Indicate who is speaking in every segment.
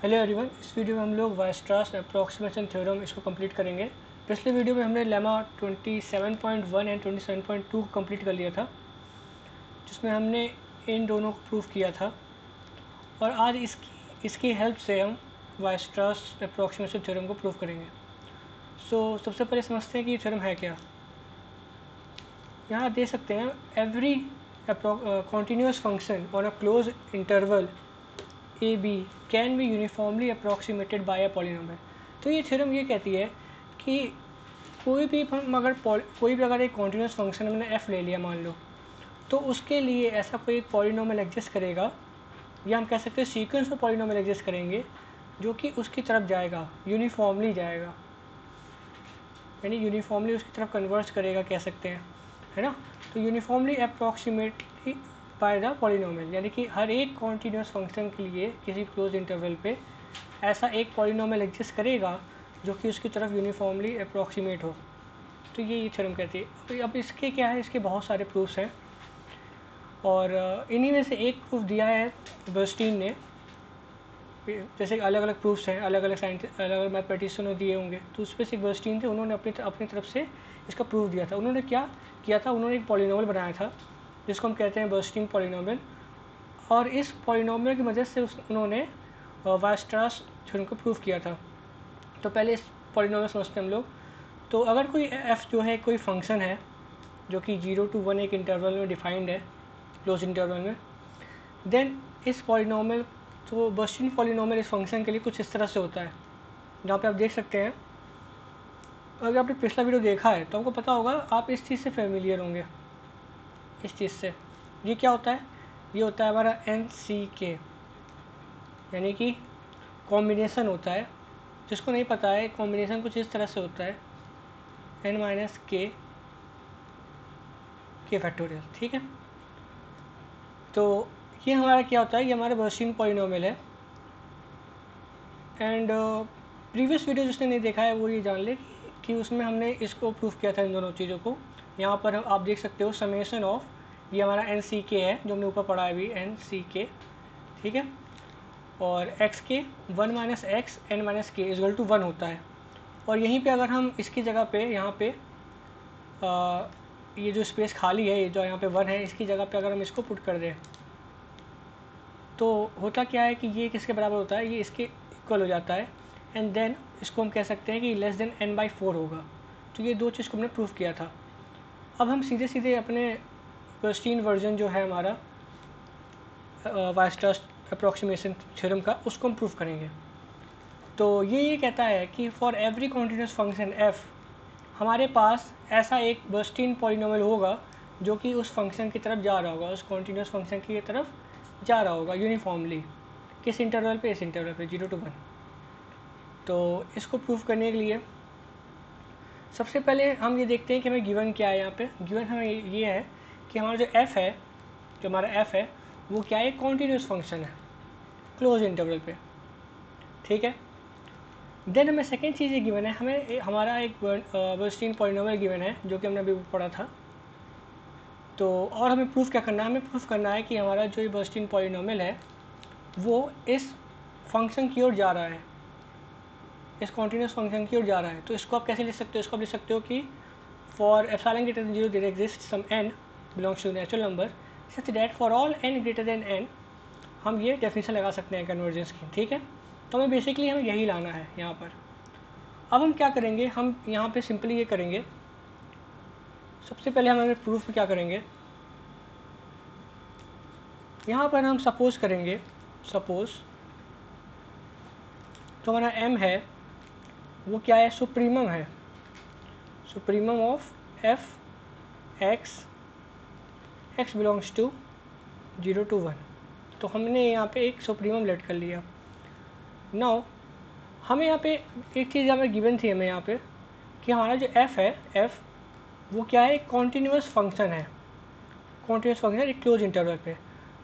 Speaker 1: Hello everyone, इस video में हम लोग वायस्ट्रास अप्रॉक्सीमेशन थ्योरम इसको कंप्लीट करेंगे। पिछले वीडियो में हमने लेमा 27.1 एंड 27.2 को कंप्लीट कर लिया था, जिसमें हमने इन दोनों को प्रूव किया था। और आज इसकी हेल्प से हम वायस्ट्रास अप्रॉक्सीमेशन थ्योरम को प्रूव करेंगे। सबसे पहले समझते हैं कि ये थ्योरम है क्या। यहाँ देख सकते हैं, every continuous function on a closed interval A B can be uniformly approximated by a polynomial. तो ये थ्योरम ये कहती है कि कोई भी अगर एक कॉन्टीन्यूस फंक्शन हमने एफ ले लिया मान लो, तो उसके लिए ऐसा कोई एक पॉलिनोमियल एग्जिस्ट करेगा, या हम कह सकते हैं सीक्वेंस में पॉलिनोमियल एग्जिस्ट करेंगे जो कि उसकी तरफ जाएगा, यूनिफॉर्मली जाएगा, यानी यूनिफॉर्मली उसकी तरफ कन्वर्स करेगा, कह सकते हैं, है ना। तो uniformly approximately by the polynomial, यानी कि हर एक कॉन्टीन्यूस फंक्शन के लिए किसी क्लोज इंटरवल पे ऐसा एक पॉलिनोमियल एग्जिस्ट करेगा जो कि उसकी तरफ यूनिफॉर्मली अप्रॉक्सीमेट हो। तो ये थ्योरम कहती है। अब इसके क्या है, इसके बहुत सारे प्रूफ्स हैं, और इन्हीं में से एक प्रूफ दिया है बर्नस्टीन ने। जैसे अलग अलग प्रूफ्स हैं, अलग अलग मैथमेटिशियन ने दिए होंगे, तो उस पर से बर्नस्टीन थे, उन्होंने अपनी तरफ से इसका प्रूफ दिया था। उन्होंने क्या किया था, उन्होंने एक पॉलिनोमियल बनाया था जिसको हम कहते हैं बर्नस्टीन पॉलिनोमियल, और इस पॉलिनोमियल की मदद से उन्होंने वायस्ट्रास थ्योरम को प्रूव किया था। तो पहले इस पॉलिनोमियल समझते हैं हम लोग। तो अगर कोई एफ जो है कोई फंक्शन है जो कि 0 to 1 एक इंटरवल में डिफाइंड है, क्लोज इंटरवल में, देन इस पॉलिनोमियल, तो बर्नस्टीन पॉलिनोमियल इस फंक्शन के लिए कुछ इस तरह से होता है, जहाँ पे आप देख सकते हैं। अगर आपने पिछला वीडियो देखा है तो आपको पता होगा, आप इस चीज़ से फेमिलियर होंगे, इस चीज़ से। ये क्या होता है, ये होता है हमारा NCK, यानी कि कॉम्बिनेशन होता है। जिसको नहीं पता है, कॉम्बिनेशन कुछ इस तरह से होता है, n - k फैक्टोरियल, ठीक है। तो ये हमारा क्या होता है, ये हमारा बर्नस्टीन पॉलिनोमियल है। एंड प्रीवियस वीडियो जिसने नहीं देखा है वो ये जान ले कि उसमें हमने इसको प्रूफ किया था, इन दोनों चीज़ों को। यहाँ पर आप देख सकते हो समेशन ऑफ, ये हमारा NCK है जो हमने ऊपर पढ़ा है अभी, NCK, ठीक है। और x के 1 - x n - k = 1 होता है। और यहीं पे अगर हम इसकी जगह पे, यहाँ पे ये जो स्पेस खाली है, ये जो यहाँ पे 1 है, इसकी जगह पे अगर हम इसको पुट कर दें तो होता क्या है कि ये किसके बराबर होता है, ये इसके इक्वल हो जाता है। एंड देन इसको हम कह सकते हैं कि n/4 होगा। तो ये दो चीज़ को हमने प्रूफ किया था। अब हम सीधे सीधे अपने बर्नस्टीन वर्जन जो है हमारा वायस्ट्रास अप्रॉक्सीमेशन थ्योरम का, उसको हम प्रूफ करेंगे। तो ये कहता है कि for every continuous function f, हमारे पास ऐसा एक बर्नस्टीन पॉलिनोमियल होगा जो कि उस फंक्शन की तरफ जा रहा होगा, उस कॉन्टीन्यूस फंक्शन की तरफ जा रहा होगा यूनिफॉर्मली। किस इंटरवल पे, इस इंटरवल पे 0 to 1। तो इसको प्रूफ करने के लिए सबसे पहले हम ये देखते हैं कि हमें गिवन क्या है। यहाँ पे गिवन हमें ये है कि हमारा जो f है, जो हमारा f है वो क्या है, कॉन्टीन्यूस फंक्शन है क्लोज इंटरवल पे, ठीक है। देन हमें सेकेंड चीज़ ये गिवन है, हमें हमारा एक बर्नस्टीन पॉलिनोमियल गिवन है जो कि हमने अभी पढ़ा था। तो और हमें प्रूफ क्या करना है, हमें प्रूफ करना है कि हमारा जो ये बर्नस्टीन पॉलिनोमियल है वो इस फंक्शन की ओर जा रहा है, इस कॉन्टीन्यूस फंक्शन की ओर जा रहा है। तो इसको आप कैसे लिख सकते हो, इसको आप लिख सकते हो कि for epsilon greater than 0 there exist some n belongs to natural number such that for all n greater than n, हम ये डेफिनेशन लगा सकते हैं कन्वर्जेंस की, ठीक है। तो हमें बेसिकली हमें यही लाना है यहाँ पर। अब हम क्या करेंगे, हम यहाँ पे सिंपली ये करेंगे, सबसे पहले हम हमें प्रूफ में क्या करेंगे, यहाँ पर हम सपोज करेंगे, सपोज तो हमारा m है वो क्या है, सुप्रीमम है, supremum of f x belongs to 0 to 1। तो हमने यहाँ पे एक सुप्रीमम लेट कर लिया। नाउ हमें यहाँ पे एक चीज़ हमें गिवन थी, हमें यहाँ पे कि हमारा जो f है, f वो क्या है, कॉन्टीन्यूस फंक्शन है, कॉन्टीन्यूस फंक्शन एक क्लोज इंटरवल पे।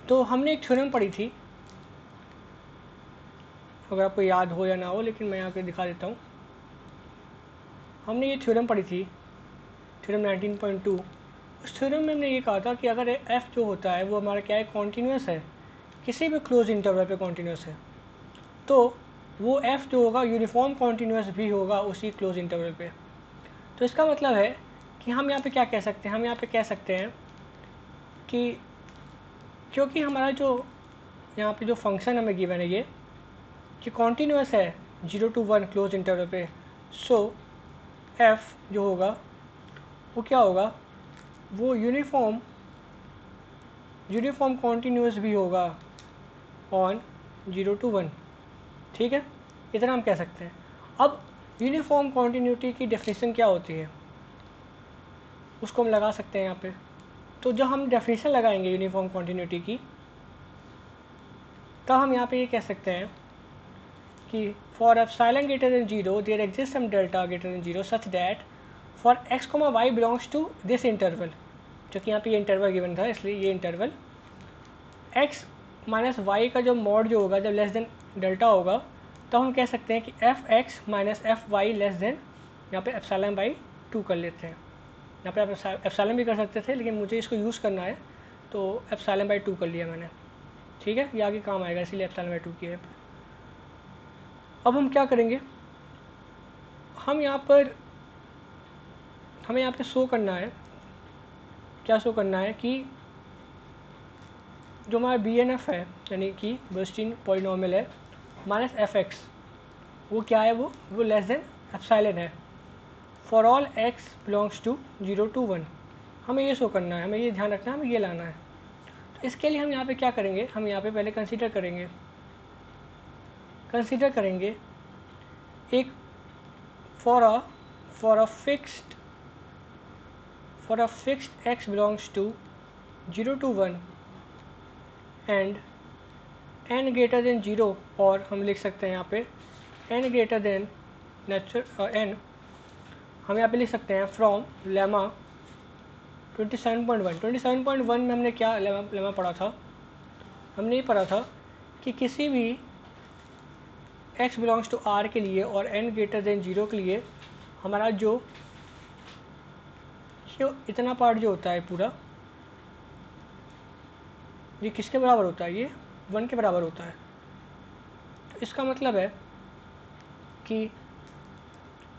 Speaker 1: तो हमने एक थ्योरम पढ़ी थी, अगर आपको याद हो या ना हो, लेकिन मैं यहाँ पे दिखा देता हूँ। हमने ये थ्योरम पढ़ी थी, थ्योरम 19.2। उस थ्योरम में हमने ये कहा था कि अगर f जो होता है वो हमारा क्या है, कॉन्टीन्यूस है, किसी भी क्लोज इंटरवल पे कॉन्टीन्यूस है, तो वो f जो होगा यूनिफॉर्म कॉन्टीन्यूस भी होगा उसी क्लोज इंटरवल पे। तो इसका मतलब है कि हम यहाँ पे क्या कह सकते हैं, हम यहाँ पे कह सकते हैं कि क्योंकि हमारा जो यहाँ पे जो फंक्शन हमें गिवन है ये कि कॉन्टीन्यूस है 0 to 1 क्लोज इंटरवल पे, सो f जो होगा वो क्या होगा, वो यूनिफॉर्म कॉन्टीन्यूस भी होगा ऑन 0 to 1। ठीक है, इतना हम कह सकते हैं। अब यूनिफॉर्म कॉन्टीन्यूटी की डेफिनेशन क्या होती है उसको हम लगा सकते हैं यहाँ पे। तो जब हम डेफिनेशन लगाएंगे यूनिफॉर्म कॉन्टीन्यूटी की, तब हम यहाँ पे ये कह सकते हैं कि for epsilon greater than 0 there exist some delta greater than 0 such that for x, y belongs to this interval, जो कि यहाँ पे ये इंटरवल गिवन था इसलिए ये इंटरवल x माइनस वाई का जो मॉड जो होगा जब लेस देन डेल्टा होगा, तो हम कह सकते हैं कि f(x) minus f(y) less than, यहाँ पे एप्सिलॉन बाई 2 कर लेते हैं। यहाँ पे आप एप्सिलॉन भी कर सकते थे लेकिन मुझे इसको यूज़ करना है तो एप्सिलॉन बाई 2 कर लिया मैंने। ठीक है, ये आगे काम आएगा इसीलिए एप्सिलॉन बाई 2 किया है। अब हम क्या करेंगे, हमें यहाँ पे शो करना है, क्या शो करना है कि जो हमारा BNF है यानी कि बर्नस्टीन पॉलिनॉमियल है माइनस f(x), वो क्या है, वो लेस देन एप्सिलॉन है for all x belongs to 0 to 1। हमें ये शो करना है, हमें ये ध्यान रखना है, हमें ये लाना है। तो इसके लिए हम यहाँ पे क्या करेंगे, हम यहाँ पे पहले कंसीडर करेंगे एक for a fixed x belongs to 0 to 1 and n greater than 0, और हम लिख सकते हैं यहाँ पे n ग्रेटर देन n, हम यहाँ पे लिख सकते हैं फ्रॉम लेमा 27.1 में हमने क्या लेमा पढ़ा था, हमने ये पढ़ा था कि किसी भी x बिलोंग्स टू r के लिए और n ग्रेटर देन 0 के लिए हमारा जो इतना पार्ट जो होता है पूरा, ये किसके बराबर होता है, ये 1 के बराबर होता है। तो इसका मतलब है कि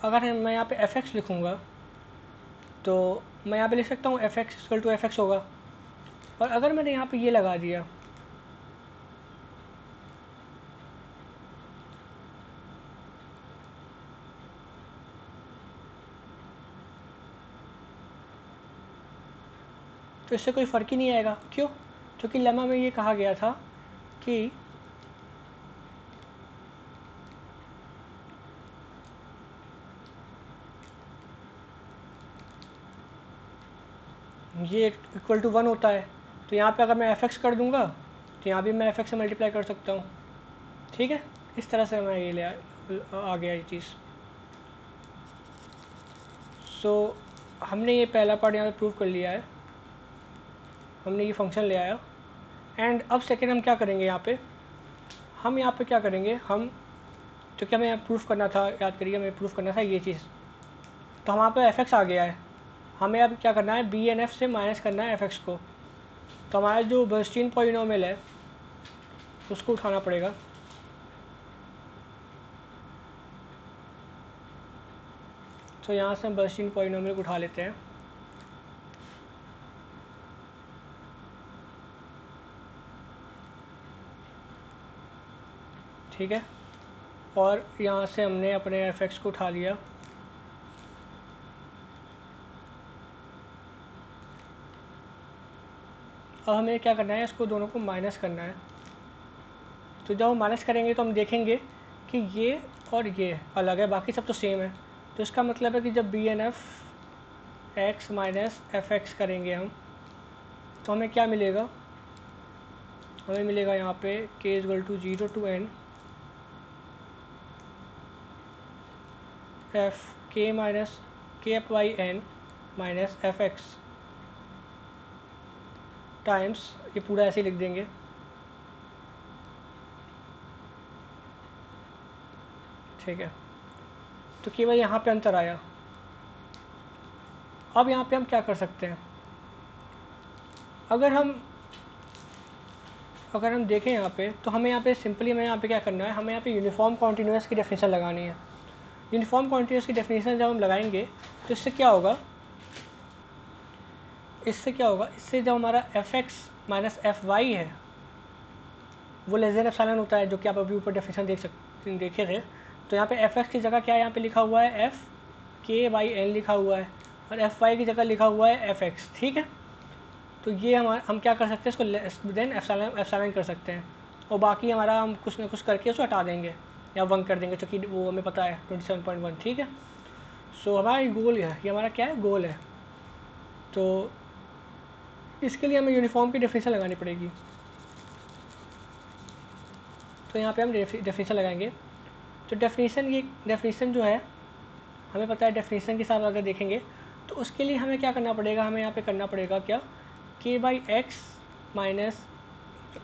Speaker 1: अगर मैं यहाँ पे f(x) लिखूँगा तो मैं यहाँ पे लिख सकता हूँ f(x) इक्वल टू f(x) होगा। और अगर मैंने यहाँ पे ये लगा दिया तो इससे कोई फ़र्क ही नहीं आएगा। क्यों? क्योंकि लेमा में ये कहा गया था कि ये इक्वल टू 1 होता है, तो यहाँ पे अगर मैं f(x) कर दूंगा तो यहाँ भी मैं f(x) से मल्टीप्लाई कर सकता हूँ। ठीक है, इस तरह से मैं ये आ गया ये चीज़। सो हमने ये पहला पार्ट यहाँ पे प्रूव कर लिया है, हमने ये फंक्शन ले आया। एंड अब सेकेंड हम क्या करेंगे, यहाँ पे क्या करेंगे, हम क्योंकि हमें प्रूफ करना था, याद करिए हमें प्रूफ करना था ये चीज़, तो हमारे पे f(x) आ गया है। हमें अब क्या करना है, BNF से माइनस करना है f(x) को। तो हमारा जो बर्नस्टीन पॉलिनॉमियल है उसको उठाना पड़ेगा। तो यहाँ से हम बर्नस्टीन पॉलिनॉमियल को उठा लेते हैं। ठीक है, और यहाँ से हमने अपने f(x) को उठा लिया। अब हमें क्या करना है, इसको दोनों को माइनस करना है। तो जब हम माइनस करेंगे तो हम देखेंगे कि ये और ये अलग है, बाकी सब तो सेम है। तो इसका मतलब है कि जब BNF x माइनस f(x) करेंगे हम, तो हमें क्या मिलेगा, हमें मिलेगा यहाँ पे k equal to 0 to n f k minus k/n minus f(x) times, ये पूरा ऐसे लिख देंगे। ठीक है, तो केवल यहाँ पे अंतर आया। अब यहाँ पे हम क्या कर सकते हैं, अगर हम अगर हम देखें यहाँ पे तो हमें यहाँ पे सिंपली हमें यहाँ पे क्या करना है, हमें यहाँ पे यूनिफॉर्म कॉन्टीन्यूअस की डेफिनेशन लगानी है। यूनिफॉर्म कॉन्टीन्यूअस की डेफिनेशन जब हम लगाएंगे तो इससे क्या होगा, इससे जब हमारा F X minus F Y है वो लेस देन एप्सिलॉन होता है, जो कि आप अभी ऊपर डेफिनेशन देखे थे। तो यहाँ पे एफ एक्स की जगह क्या है, यहाँ पे लिखा हुआ है एफ के बाई एन लिखा हुआ है, और एफ वाई की जगह लिखा हुआ है एफ एक्स। ठीक है, तो ये हम क्या कर सकते हैं, इसको लेस देन एप्सिलॉन कर सकते हैं, और बाकी हमारा हम कुछ ना कुछ करके उसको हटा देंगे या 1 कर देंगे, क्योंकि वो हमें पता है 27.1। ठीक है, सो हमारा गोल है, ये हमारा क्या है, गोल है। तो इसके लिए हमें यूनिफॉर्म की डेफिनेशन लगानी पड़ेगी। तो यहाँ पे हम डेफिनेशन लगाएंगे। तो डेफिनेशन जो है हमें पता है, डेफिनेशन के हिसाब अगर देखेंगे तो उसके लिए हमें क्या करना पड़ेगा, हमें यहाँ पे करना पड़ेगा क्या, के बाई एक्स माइनस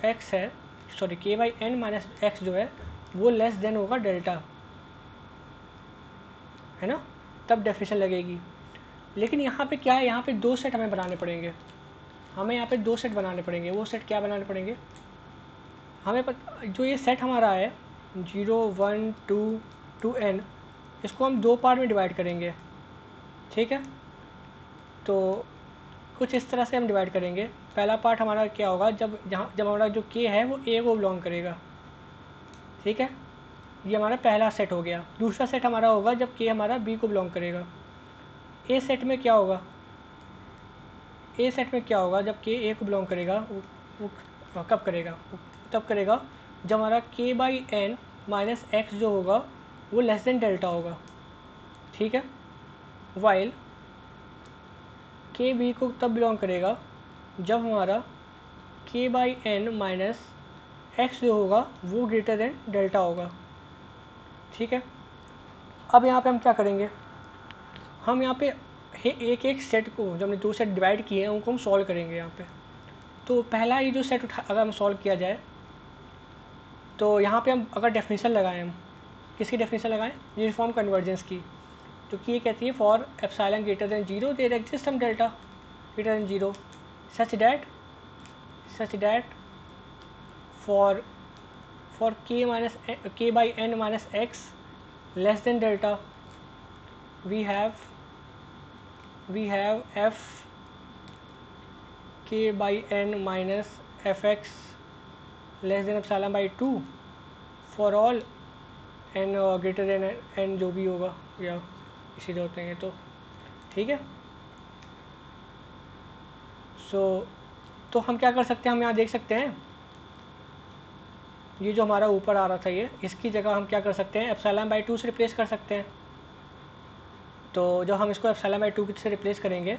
Speaker 1: एक्स है, सॉरी के बाई एन माइनस एक्स जो है वो लेस देन होगा डेल्टा, है ना, तब डेफिनेशन लगेगी। लेकिन यहाँ पे क्या है, यहाँ पे 2 सेट हमें बनाने पड़ेंगे, हमें यहाँ पे 2 सेट बनाने पड़ेंगे। वो सेट क्या बनाने पड़ेंगे, हमें जो ये सेट हमारा है 0 1 2 2n, इसको हम 2 पार्ट में डिवाइड करेंगे। ठीक है, तो कुछ इस तरह से हम डिवाइड करेंगे। पहला पार्ट हमारा क्या होगा, जब हमारा जो k है वो a को बिलोंग करेगा। ठीक है, ये हमारा पहला सेट हो गया। दूसरा सेट हमारा होगा जब k हमारा b को बिलोंग करेगा। ए सेट में क्या होगा, जब k a को बिलोंग करेगा वो कब करेगा, तब करेगा जब हमारा k by N minus X जो होगा वो लेस देन डेल्टा होगा। ठीक है, वाइल के बी को तब बिलोंग करेगा जब हमारा k by N minus X जो होगा वो ग्रेटर देन डेल्टा होगा। ठीक है, अब यहाँ पे हम क्या करेंगे, हम यहाँ पे एक एक सेट को, जो हमने 2 सेट डिवाइड किए हैं उनको हम सॉल्व करेंगे यहाँ पे। तो पहला ये जो सेट अगर हम सॉल्व किया जाए तो यहाँ पे हम अगर डेफिनेशन लगाएं, हम किसकी डेफिनेशन लगाएं, यूनिफॉर्म कन्वर्जेंस की, जो कि ये कहती है for epsilon greater than 0 there exist some delta greater than 0 such that for k by N minus X less than delta we have f k by n minus fx less than epsilon by 2 for all n greater than n जो भी होगा, या इसी तरह होते हैं। तो ठीक है, तो हम क्या कर सकते हैं, हम यहाँ देख सकते हैं ये जो हमारा ऊपर आ रहा था ये, इसकी जगह हम क्या कर सकते हैं, एप्सिलॉन बाई 2 से रिप्लेस कर सकते हैं। तो जब हम इसको एप्सिलॉन बाई 2 से रिप्लेस करेंगे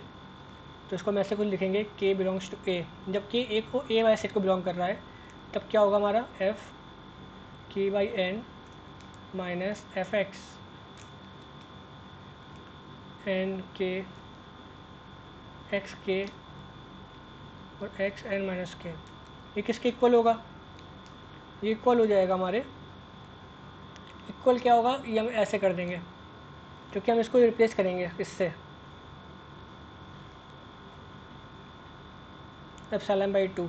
Speaker 1: तो इसको हम ऐसे कुछ लिखेंगे, k बिलोंग्स टू a। जब k a को a वाले सेट को बिलोंग कर रहा है तब क्या होगा हमारा, f k by N minus F X N के एक्स के और एक्स एन माइनस के, ये किसके इक्वल होगा, ये इक्वल हो जाएगा हमारे, इक्वल क्या होगा, ये हम ऐसे कर देंगे क्योंकि हम इसको रिप्लेस करेंगे इससे एप्सिलॉन बाई 2,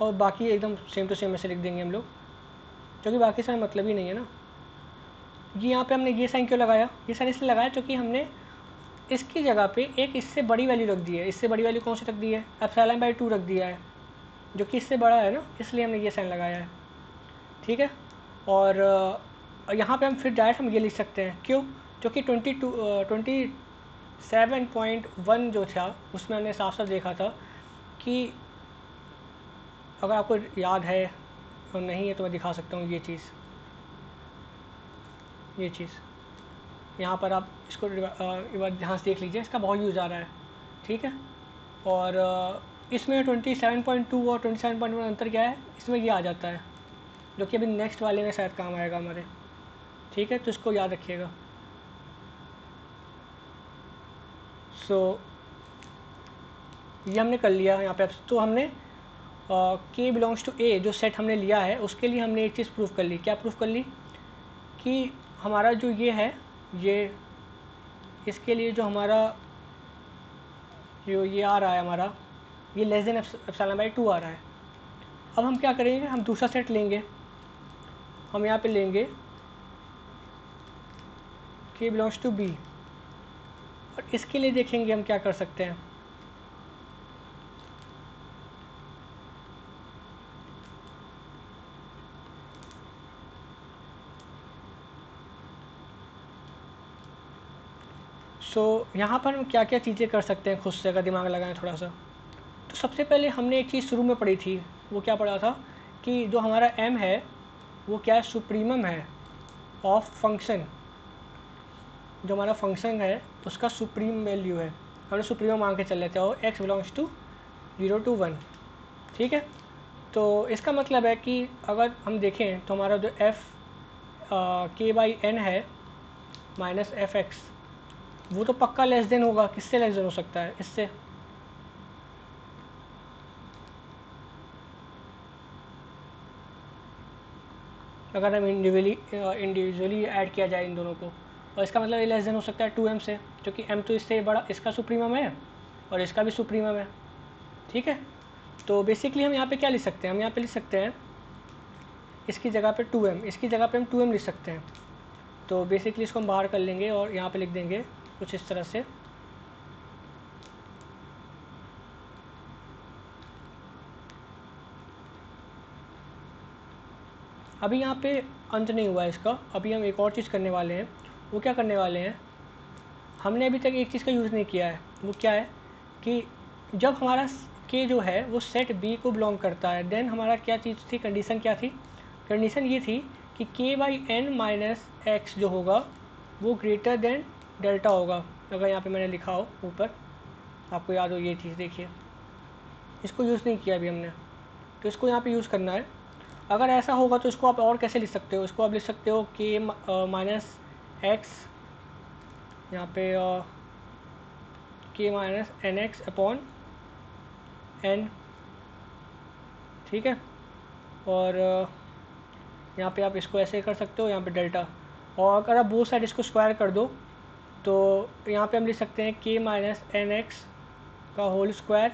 Speaker 1: और बाकी एकदम सेम टू सेम ऐसे लिख देंगे हम लोग, क्योंकि बाकी सारा मतलब ही नहीं है ना। ये यहाँ पे हमने ये साइन क्यों लगाया, ये साइन इसलिए लगाया क्योंकि हमने इसकी जगह पे एक इससे बड़ी वैल्यू रख दी है। इससे बड़ी वैल्यू कौन सी रख दी है, एप्सिलॉन बाई 2 रख दिया है, जो कि इससे बड़ा है ना, इसलिए हमने ये साइन लगाया है। ठीक है, और यहाँ पे हम फिर डायरेक्ट हम ये लिख सकते हैं, क्यों, क्योंकि 27.1 जो था उसमें हमने साफ साफ देखा था कि, अगर आपको याद है और नहीं है तो मैं दिखा सकता हूँ, ये चीज़ यहाँ पर आप इसको एक बार ध्यान से देख लीजिए, इसका बहुत यूज़ आ रहा है। ठीक है, और इसमें 27.2 और 27.1 अंतर क्या है, इसमें ये आ जाता है, जो कि अभी नेक्स्ट वाले में शायद काम आएगा हमारे। ठीक है, तो इसको याद रखिएगा। ये हमने कर लिया यहाँ पे। तो हमने k बिलोंग्स टू a जो सेट हमने लिया है उसके लिए हमने एक चीज़ प्रूफ कर ली। क्या प्रूफ कर ली, कि हमारा जो ये है, ये इसके लिए जो हमारा जो ये आ रहा है हमारा, ये लेस देन एप्सिलॉन बाई 2 आ रहा है। अब हम क्या करेंगे, हम दूसरा सेट लेंगे, हम यहाँ पे लेंगे k बिलोंग्स टू b, और इसके लिए देखेंगे हम क्या कर सकते हैं। यहाँ पर हम क्या क्या चीज़ें कर सकते हैं खुद से, अगर दिमाग लगाएं थोड़ा सा। तो सबसे पहले हमने एक चीज़ शुरू में पढ़ी थी, वो क्या पढ़ा था कि जो हमारा m है वो क्या है, सुप्रीमम है ऑफ फंक्शन। जो हमारा फंक्शन है उसका सुप्रीम वैल्यू है, हमने सुप्रीमम मान के चल लेते हैं, और x बिलोंग्स टू 0 to 1। ठीक है, तो इसका मतलब है कि अगर हम देखें तो हमारा जो k/n है माइनस fx, वो तो पक्का लेस देन होगा। किससे लेस देन हो सकता है, इससे। अगर हम इंडिविजुअली ऐड किया जाए इन दोनों को, और इसका मतलब ये लेस देन हो सकता है 2m से, क्योंकि m तो इससे बड़ा, इसका सुप्रीमम है और इसका भी सुप्रीमम है। ठीक है, तो बेसिकली हम यहाँ पे क्या लिख सकते हैं, हम यहाँ पे लिख सकते हैं इसकी जगह पे 2m, इसकी जगह पे हम 2m लिख सकते हैं। तो बेसिकली इसको हम बाहर कर लेंगे और यहाँ पे लिख देंगे कुछ इस तरह से। अभी यहाँ पे अंत नहीं हुआ है इसका, अभी हम एक और चीज़ करने वाले हैं। वो क्या करने वाले हैं, हमने अभी तक एक चीज़ का यूज़ नहीं किया है, वो क्या है कि जब हमारा k जो है वो सेट b को बिलोंग करता है, देन हमारा क्या चीज़ थी, कंडीशन क्या थी, कंडीशन ये थी कि k/n माइनस एक्स जो होगा वो ग्रेटर देन डेल्टा होगा। अगर यहाँ पे मैंने लिखा हो ऊपर, आपको याद हो ये चीज़, देखिए इसको यूज़ नहीं किया अभी हमने, तो इसको यहाँ पे यूज़ करना है। अगर ऐसा होगा तो इसको आप और कैसे लिख सकते हो, इसको आप लिख सकते हो k माइनस एक्स, यहाँ पे k minus N X upon N. ठीक है, और यहाँ पे आप इसको ऐसे कर सकते हो, यहाँ पे डेल्टा, और अगर आप बोथ साइड इसको स्क्वायर कर दो तो यहाँ पे हम लिख सकते हैं k माइनस एन एक्स का whole square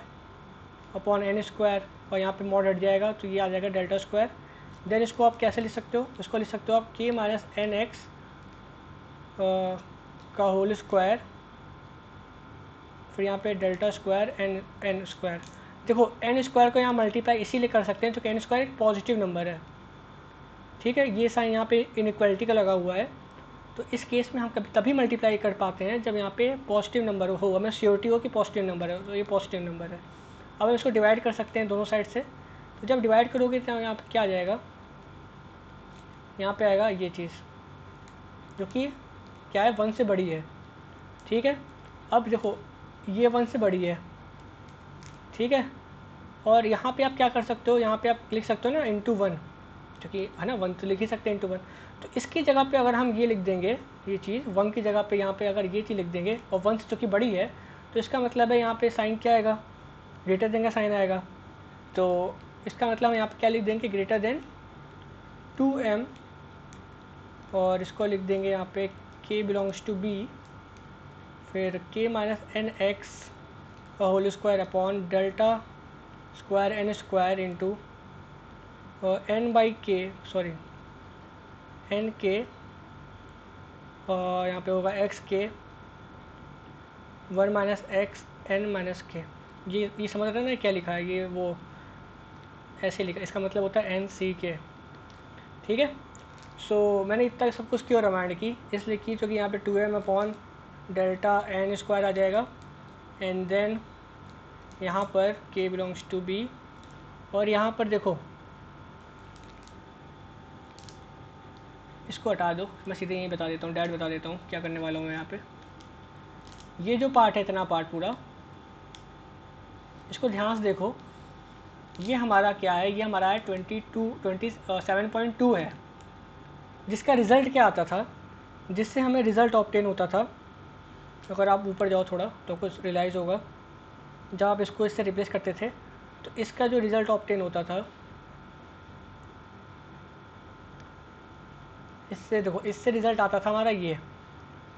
Speaker 1: upon N square, और यहाँ पे मॉड हट जाएगा तो ये आ जाएगा डेल्टा स्क्वायर। देन इसको आप कैसे लिख सकते हो, इसको लिख सकते हो आप k माइनस एन एक्स का होल स्क्वायर, फिर यहाँ पे डेल्टा स्क्वायर एन स्क्वायर। देखो एन स्क्वायर को यहाँ मल्टीप्लाई इसीलिए कर सकते हैं क्योंकि एन स्क्वायर एक पॉजिटिव नंबर है। ठीक है, ये साइन यहाँ पे इनइक्वालिटी का लगा हुआ है, तो इस केस में हम कभी तभी मल्टीप्लाई कर पाते हैं जब यहाँ पे पॉजिटिव नंबर हो, हमें श्योरिटी हो कि पॉजिटिव नंबर है, तो ये पॉजिटिव नंबर है। अब हम इसको डिवाइड कर सकते हैं दोनों साइड से, तो जब डिवाइड करोगे तो यहाँ पे क्या आ जाएगा, यहाँ पे आएगा ये चीज़ जो कि क्या है, 1 से बड़ी है। ठीक है, अब देखो ये 1 से बड़ी है। ठीक है, और यहाँ पे आप क्या कर सकते हो, यहाँ पे आप लिख सकते हो ना इंटू 1, क्योंकि है ना 1 तो लिख ही सकते हैं इंटू 1। तो इसकी जगह पे अगर हम ये लिख देंगे, ये चीज़ 1 की जगह पे यहाँ पे अगर ये चीज़ लिख देंगे, और 1 से चूँकि बड़ी है तो इसका मतलब है यहाँ पे साइन क्या आएगा, ग्रेटर देन का साइन आएगा। तो इसका मतलब यहाँ पे क्या लिख देंगे, ग्रेटर देन 2m, और इसको लिख देंगे यहाँ पे k बिलोंग्स टू b, फिर k माइनस एन एक्स का whole square upon delta square N square into N by K, sorry N K, यहाँ पे होगा एक्स के 1 माइनस एक्स एन माइनस के। ये समझ रहे हैं ना क्या लिखा है, ये वो ऐसे लिखा, इसका मतलब होता है एन सी के। ठीक है, सो मैंने इतना सब कुछ क्यों रिमाइंड की, इसलिए की क्योंकि यहाँ पे 2m upon delta N square आ जाएगा, एंड देन यहाँ पर k बिलोंग्स टू b, और यहाँ पर देखो इसको हटा दो, मैं सीधे यही बता देता हूँ, डायरेक्ट बता देता हूँ क्या करने वाला हूँ मैं यहाँ पे। ये जो पार्ट है, इतना पार्ट पूरा, इसको ध्यान से देखो, ये हमारा क्या है, ये हमारा है 27.2 है, जिसका रिज़ल्ट क्या आता था, जिससे हमें रिज़ल्ट ऑब्टेन होता था। अगर आप ऊपर जाओ थोड़ा तो कुछ रियलाइज़ होगा, जब आप इसको इससे रिप्लेस करते थे तो इसका जो रिज़ल्ट ऑब्टेन होता था, इससे देखो, इससे रिज़ल्ट आता था हमारा ये।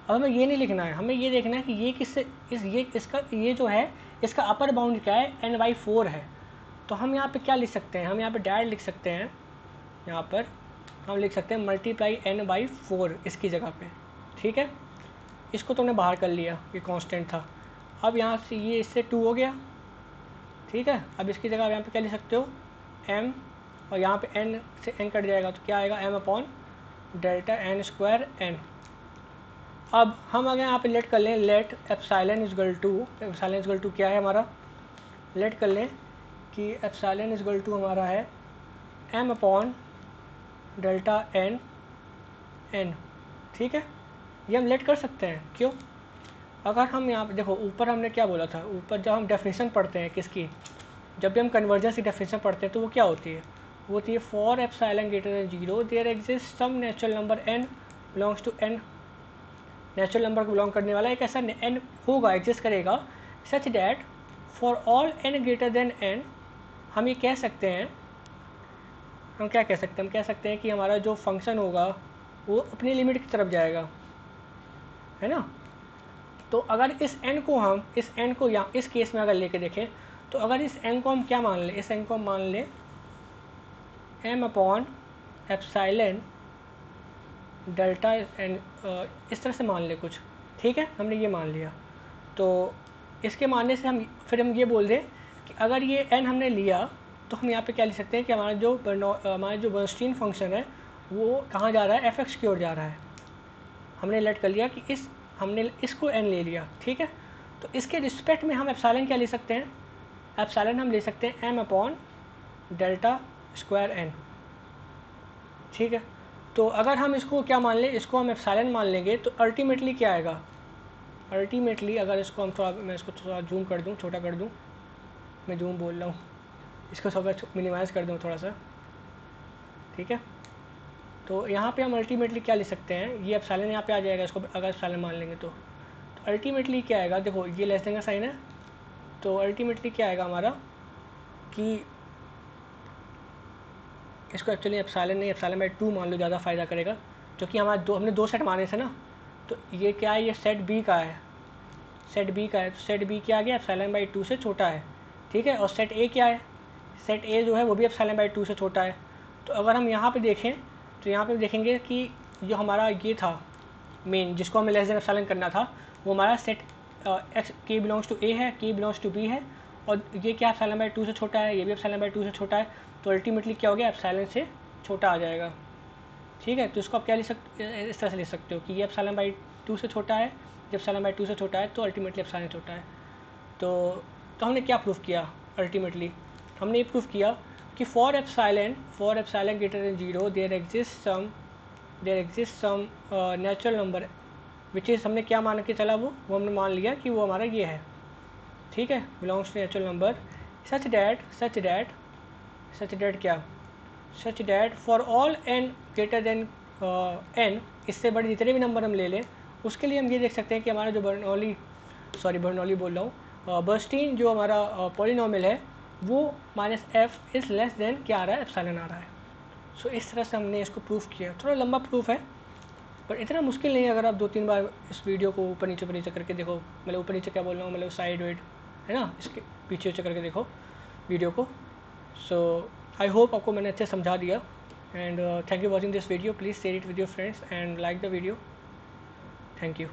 Speaker 1: अब हमें ये नहीं लिखना है, हमें ये देखना है कि ये किससे, ये इसका, ये जो है इसका अपर बाउंड क्या है, n/4 है। तो हम यहाँ पे क्या लिख सकते हैं, हम यहाँ पे डायरेक्ट लिख सकते हैं, यहाँ पर हम लिख सकते हैं मल्टीप्लाई n बाई 4 इसकी जगह पे, ठीक है। इसको तुमने बाहर कर लिया, ये कांस्टेंट था। अब यहाँ से ये इससे 2 हो गया, ठीक है। अब इसकी जगह यहाँ पे क्या लिख सकते हो, m, और यहाँ पे n से n कट जाएगा तो क्या आएगा, m upon delta n square n। अब हम अगर यहाँ पे लेट कर लें, let epsilon equal to, epsilon equal to क्या है हमारा, लेट कर लें कि एप्सिलॉन इक्वल टू हमारा है m upon delta n n, ठीक है। ये हम लेट कर सकते हैं, क्यों, अगर हम यहाँ पे देखो ऊपर हमने क्या बोला था, ऊपर जब हम डेफिनेशन पढ़ते हैं किसकी, जब भी हम कन्वर्जेंस की डेफिनेशन पढ़ते हैं तो वो क्या होती है, वो होती है for epsilon greater than 0 there exist some natural number n belongs to n, natural number को बिलोंग करने वाला एक ऐसा n होगा, एग्जिस्ट करेगा, such that for all n greater than n, हम ये कह सकते हैं, हम क्या कह सकते हैं, हम कह सकते हैं कि हमारा जो फंक्शन होगा वो अपनी लिमिट की तरफ जाएगा, है ना। तो अगर इस n को हम, इस n को या इस केस में अगर लेके देखें, तो अगर इस n को हम क्या मान लें, इस n को हम मान लें m upon epsilon delta n, इस तरह से मान लें कुछ, ठीक है, हमने ये मान लिया। तो इसके मानने से हम फिर हम ये बोल दें कि अगर ये n हमने लिया तो हम यहाँ पे क्या लिख सकते हैं कि हमारा जो बर्नस्टीन फंक्शन है वो कहाँ जा रहा है, f(x) की ओर जा रहा है। हमने लेट कर लिया कि हमने इसको n ले लिया, ठीक है। तो इसके रिस्पेक्ट में हम एप्सिलॉन क्या ले सकते हैं, एप्सिलॉन हम ले सकते हैं m upon delta square n, ठीक है। तो अगर हम इसको क्या मान लें, इसको हम एप्सिलॉन मान लेंगे तो अल्टीमेटली क्या आएगा, अल्टीमेटली अगर इसको हम थोड़ा, मैं इसको थोड़ा जूम कर दूँ, छोटा कर दूँ, मैं जूम बोल रहा हूँ, इसको थोड़ा मिनिमाइज़ कर दूँ थोड़ा सा, ठीक है। तो यहाँ पे हम अल्टीमेटली क्या लिख सकते हैं, ये एप्सिलॉन यहाँ पे आ जाएगा, इसको अगर एप्सिलॉन मान लेंगे तो अल्टीमेटली क्या आएगा, देखो ये लेस देन का साइन है, तो अल्टीमेटली क्या आएगा हमारा कि इसको एक्चुअली एप्सिलॉन नहीं, एप्सिलॉन बाई 2 मान लो, ज़्यादा फ़ायदा करेगा, क्योंकि हमारा हमने दो सेट माने थे ना। तो ये क्या है, ये सेट बी का है, सेट बी का है, तो सेट बी क्या आ गया, एप्सिलॉन बाई 2 से छोटा है, ठीक है। और सेट ए क्या है, सेट ए जो है वो भी एप्सिलॉन बाई 2 से छोटा है। तो अगर हम यहाँ पे देखें तो यहाँ पे देखेंगे कि जो हमारा ये था मेन, जिसको हमें लेस देन एप्सिलॉन करना था, वो हमारा सेट एक्स के बिलोंग्स टू ए है, के बिलोंग्स टू बी है, और ये क्या एप्सिलॉन बाई 2 से छोटा है, ये भी एप्सिलॉन बाई 2 से छोटा है। तो अल्टीमेटली क्या हो गया, एप्सिलॉन से छोटा आ जाएगा, ठीक है। तो इसको आप क्या लिख सकते, इस तरह से लिख सकते हो कि ये एप्सिलॉन बाई 2 से छोटा है, जब एप्सिलॉन बाई 2 से छोटा है तो अल्टीमेटली एप्सिलॉन छोटा है। तो हमने क्या प्रूफ किया, अल्टीमेटली हमने ये प्रूफ किया कि for epsilon greater than 0 there exist some natural number, which is, हमने क्या मान के चला, वो हमने मान लिया कि वो हमारा ये है, ठीक है, belongs to natural number, such that for all n greater than n, इससे बड़े जितने भी नंबर हम ले लें उसके लिए हम ये देख सकते हैं कि हमारा जो बर्नौली बोल रहा हूँ, बर्नस्टीन जो हमारा पॉलिनॉमियल है वो -f इज़ लेस देन क्या आ रहा है, एप्सिलॉन आ रहा है। सो इस तरह से हमने इसको प्रूफ किया, थोड़ा लंबा प्रूफ है पर इतना मुश्किल नहीं है। अगर आप 2-3 बार इस वीडियो को ऊपर नीचे करके देखो, मतलब ऊपर नीचे क्या बोल रहा हूँ, मतलब साइड वेड है ना, इसके पीछे करके देखो वीडियो को। सो आई होप आपको मैंने अच्छे समझा दिया, and thank you watching this video, please share it with your friends and like the video, thank you.